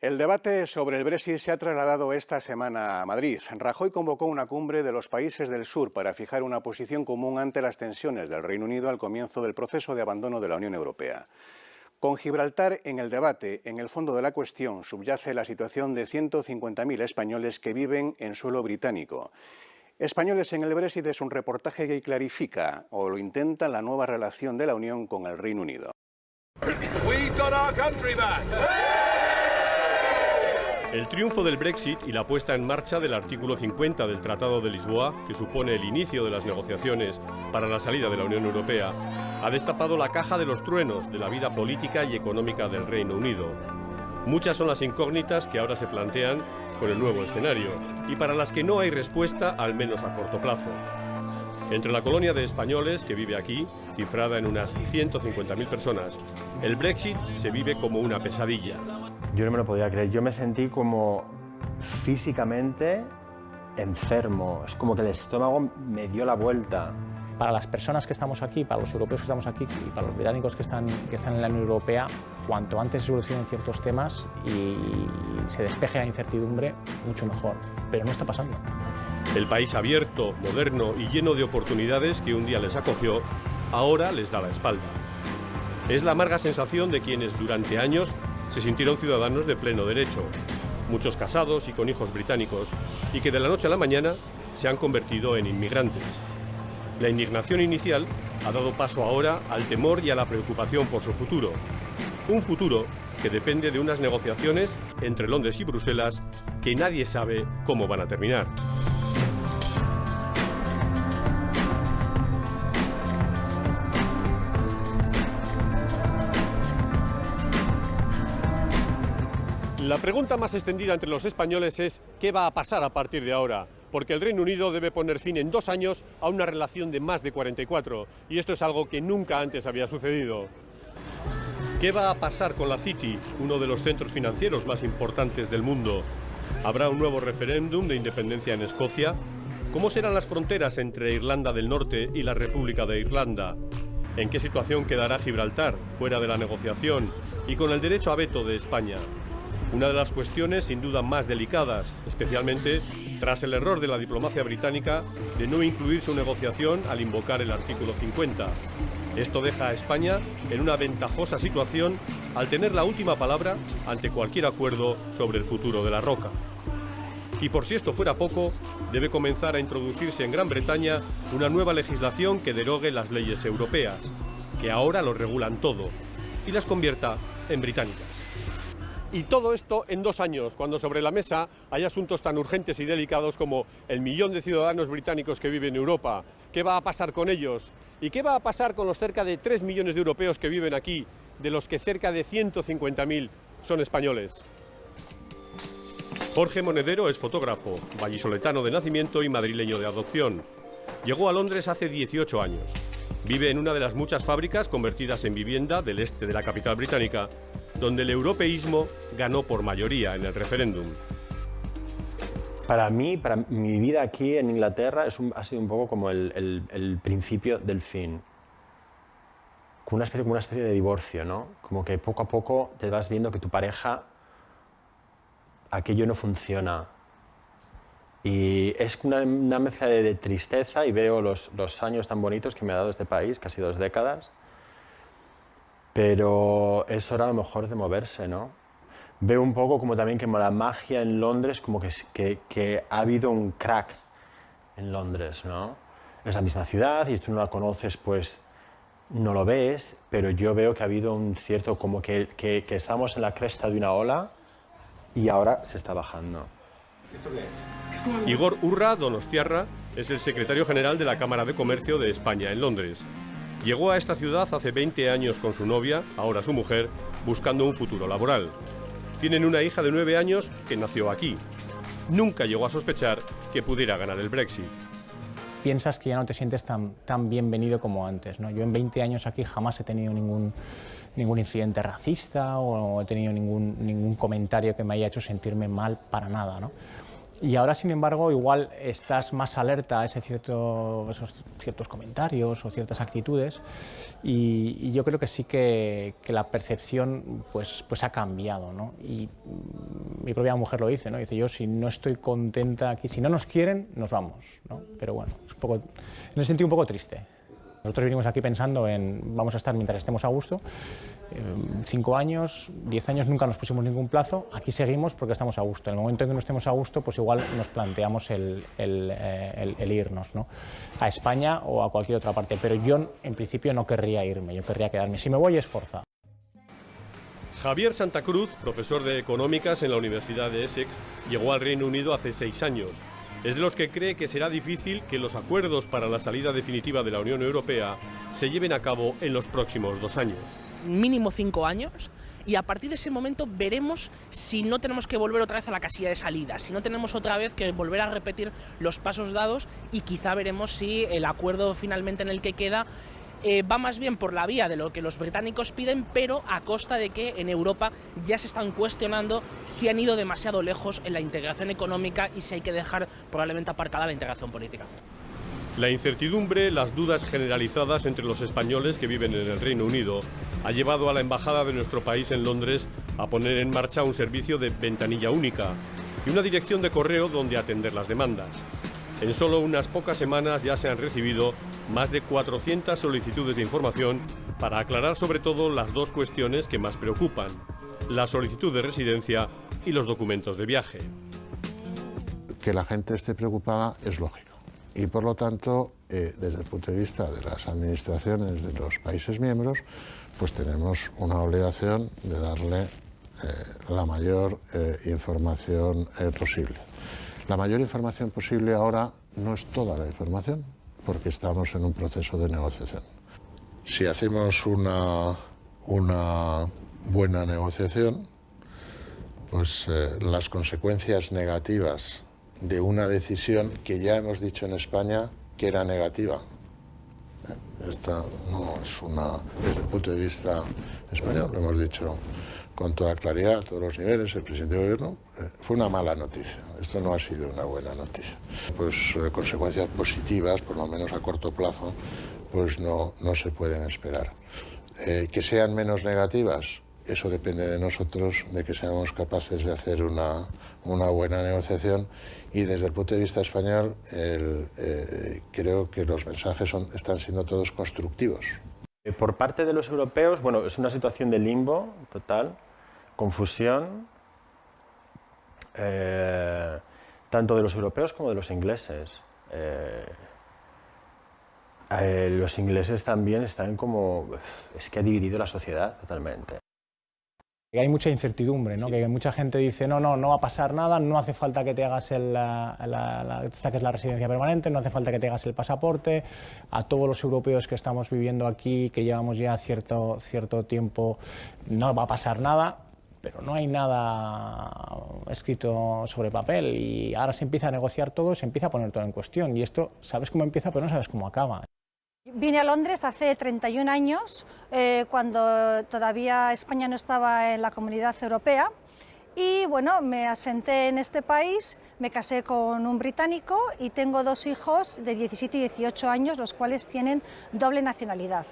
El debate sobre el Brexit se ha trasladado esta semana a Madrid. Rajoy convocó una cumbre de los países del sur para fijar una posición común ante las tensiones del Reino Unido al comienzo del proceso de abandono de la Unión Europea. Con Gibraltar en el debate, en el fondo de la cuestión subyace la situación de 150.000 españoles que viven en suelo británico. Españoles en el Brexit es un reportaje que clarifica, o lo intenta, la nueva relación de la Unión con el Reino Unido. El triunfo del Brexit y la puesta en marcha del artículo 50 del Tratado de Lisboa, que supone el inicio de las negociaciones para la salida de la Unión Europea, ha destapado la caja de los truenos de la vida política y económica del Reino Unido. Muchas son las incógnitas que ahora se plantean con el nuevo escenario y para las que no hay respuesta, al menos a corto plazo. Entre la colonia de españoles que vive aquí, cifrada en unas 150.000 personas, el Brexit se vive como una pesadilla. Yo no me lo podía creer, yo me sentí como físicamente enfermo, es como que el estómago me dio la vuelta. Para las personas que estamos aquí, para los europeos que estamos aquí y para los británicos que están en la Unión Europea, cuanto antes se solucionen ciertos temas y se despeje la incertidumbre, mucho mejor, pero no está pasando. El país abierto, moderno y lleno de oportunidades que un día les acogió, ahora les da la espalda. Es la amarga sensación de quienes durante años se sintieron ciudadanos de pleno derecho, muchos casados y con hijos británicos, y que de la noche a la mañana se han convertido en inmigrantes. La indignación inicial ha dado paso ahora al temor y a la preocupación por su futuro. Un futuro que depende de unas negociaciones entre Londres y Bruselas que nadie sabe cómo van a terminar. La pregunta más extendida entre los españoles es ¿qué va a pasar a partir de ahora? Porque el Reino Unido debe poner fin en 2 años a una relación de más de 44, y esto es algo que nunca antes había sucedido. ¿Qué va a pasar con la City, uno de los centros financieros más importantes del mundo? ¿Habrá un nuevo referéndum de independencia en Escocia? ¿Cómo serán las fronteras entre Irlanda del Norte y la República de Irlanda? ¿En qué situación quedará Gibraltar, fuera de la negociación y con el derecho a veto de España? Una de las cuestiones sin duda más delicadas, especialmente tras el error de la diplomacia británica de no incluir su negociación al invocar el artículo 50. Esto deja a España en una ventajosa situación al tener la última palabra ante cualquier acuerdo sobre el futuro de la roca. Y por si esto fuera poco, debe comenzar a introducirse en Gran Bretaña una nueva legislación que derogue las leyes europeas, que ahora lo regulan todo, y las convierta en británicas. Y todo esto en 2 años, cuando sobre la mesa hay asuntos tan urgentes y delicados como el millón de ciudadanos británicos que viven en Europa. ¿Qué va a pasar con ellos? ¿Y qué va a pasar con los cerca de 3 millones de europeos que viven aquí, de los que cerca de 150.000 son españoles? Jorge Monedero es fotógrafo, vallisoletano de nacimiento y madrileño de adopción. Llegó a Londres hace 18 años. Vive en una de las muchas fábricas convertidas en vivienda del este de la capital británica, donde el europeísmo ganó por mayoría en el referéndum. Para mí, para mi vida aquí en Inglaterra ha sido un poco como el principio del fin. Como una especie de divorcio, ¿no? Como que poco a poco te vas viendo que tu pareja, aquello no funciona. Y es una mezcla de tristeza y veo los años tan bonitos que me ha dado este país, casi 2 décadas. Pero es hora a lo mejor de moverse, ¿no? Veo un poco como también que la magia en Londres, como que ha habido un crack en Londres, ¿no? Es la misma ciudad y si tú no la conoces, pues no lo ves, pero yo veo que ha habido un cierto, como que estamos en la cresta de una ola y ahora se está bajando. ¿Esto qué es? Igor Urra Donostiarra es el secretario general de la Cámara de Comercio de España en Londres. Llegó a esta ciudad hace 20 años con su novia, ahora su mujer, buscando un futuro laboral. Tienen una hija de 9 años que nació aquí. Nunca llegó a sospechar que pudiera ganar el Brexit. Piensas que ya no te sientes tan bienvenido como antes, ¿no? Yo en 20 años aquí jamás he tenido ningún incidente racista o he tenido ningún comentario que me haya hecho sentirme mal para nada, ¿no? Y ahora, sin embargo, igual estás más alerta a esos ciertos comentarios o ciertas actitudes y yo creo que sí que la percepción pues ha cambiado, ¿no? Y mi propia mujer lo dice, ¿no? Dice, yo si no estoy contenta aquí, si no nos quieren, nos vamos, ¿no? Pero bueno, es un poco, en ese sentido un poco triste. Nosotros vinimos aquí pensando en vamos a estar mientras estemos a gusto. 5 años, 10 años nunca nos pusimos ningún plazo, aquí seguimos porque estamos a gusto. En el momento en que no estemos a gusto, pues igual nos planteamos el irnos, ¿no? A España o a cualquier otra parte, pero yo en principio no querría irme, yo querría quedarme. Si me voy es forza. Javier Santa Cruz, profesor de Económicas en la Universidad de Essex, llegó al Reino Unido hace 6 años. Es de los que cree que será difícil que los acuerdos para la salida definitiva de la Unión Europea se lleven a cabo en los próximos 2 años. Mínimo 5 años, y a partir de ese momento veremos si no tenemos que volver otra vez a la casilla de salida, si no tenemos otra vez que volver a repetir los pasos dados, y quizá veremos si el acuerdo finalmente en el que queda va más bien por la vía de lo que los británicos piden, pero a costa de que en Europa ya se están cuestionando si han ido demasiado lejos en la integración económica y si hay que dejar probablemente aparcada la integración política. La incertidumbre, las dudas generalizadas entre los españoles que viven en el Reino Unido ha llevado a la Embajada de nuestro país en Londres a poner en marcha un servicio de ventanilla única y una dirección de correo donde atender las demandas. En solo unas pocas semanas ya se han recibido más de 400 solicitudes de información para aclarar sobre todo las 2 cuestiones que más preocupan: la solicitud de residencia y los documentos de viaje. Que la gente esté preocupada es lógico. Y por lo tanto, desde el punto de vista de las administraciones de los países miembros, pues tenemos una obligación de darle la mayor información posible. La mayor información posible ahora no es toda la información, porque estamos en un proceso de negociación. Si hacemos una buena negociación, pues las consecuencias negativas de una decisión que ya hemos dicho en España que era negativa. Esta no es desde el punto de vista español, lo hemos dicho con toda claridad a todos los niveles, el presidente del gobierno, fue una mala noticia. Esto no ha sido una buena noticia. Pues consecuencias positivas, por lo menos a corto plazo, pues no se pueden esperar. Que sean menos negativas, eso depende de nosotros, de que seamos capaces de hacer una buena negociación, y desde el punto de vista español creo que los mensajes están siendo todos constructivos. Por parte de los europeos, bueno, es una situación de limbo total, confusión, tanto de los europeos como de los ingleses. Los ingleses también están como... es que ha dividido la sociedad totalmente. Hay mucha incertidumbre, ¿no? Sí. Que mucha gente dice, no va a pasar nada, no hace falta que te hagas saques la residencia permanente, no hace falta que te hagas el pasaporte. A todos los europeos que estamos viviendo aquí, que llevamos ya cierto tiempo, no va a pasar nada, pero no hay nada escrito sobre papel, y ahora se empieza a negociar todo, se empieza a poner todo en cuestión, y esto sabes cómo empieza pero no sabes cómo acaba. Vine a Londres hace 31 años, cuando todavía España no estaba en la Comunidad Europea, y bueno, me asenté en este país, me casé con un británico y tengo 2 hijos de 17 y 18 años, los cuales tienen doble nacionalidad.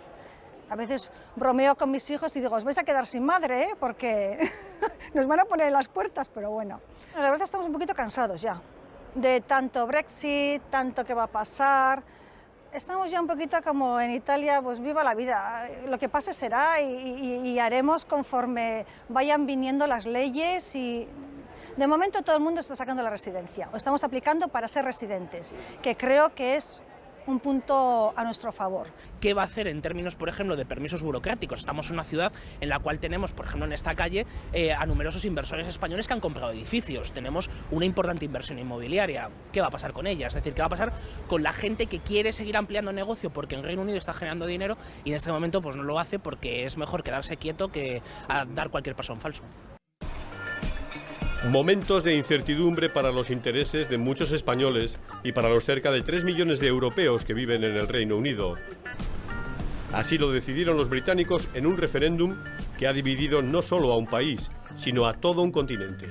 A veces bromeo con mis hijos y digo, os vais a quedar sin madre, ¿eh? Porque nos van a poner en las puertas, pero bueno. La verdad estamos un poquito cansados ya, de tanto Brexit, tanto qué va a pasar. Estamos ya un poquito como en Italia, pues viva la vida, lo que pase será, y haremos conforme vayan viniendo las leyes, y de momento todo el mundo está sacando la residencia, o estamos aplicando para ser residentes, que creo que es un punto a nuestro favor. ¿Qué va a hacer en términos, por ejemplo, de permisos burocráticos? Estamos en una ciudad en la cual tenemos, por ejemplo, en esta calle, a numerosos inversores españoles que han comprado edificios. Tenemos una importante inversión inmobiliaria. ¿Qué va a pasar con ella? Es decir, ¿qué va a pasar con la gente que quiere seguir ampliando negocio porque en Reino Unido está generando dinero y en este momento pues no lo hace porque es mejor quedarse quieto que dar cualquier paso en falso? Momentos de incertidumbre para los intereses de muchos españoles y para los cerca de 3 millones de europeos que viven en el Reino Unido. Así lo decidieron los británicos en un referéndum que ha dividido no solo a un país, sino a todo un continente.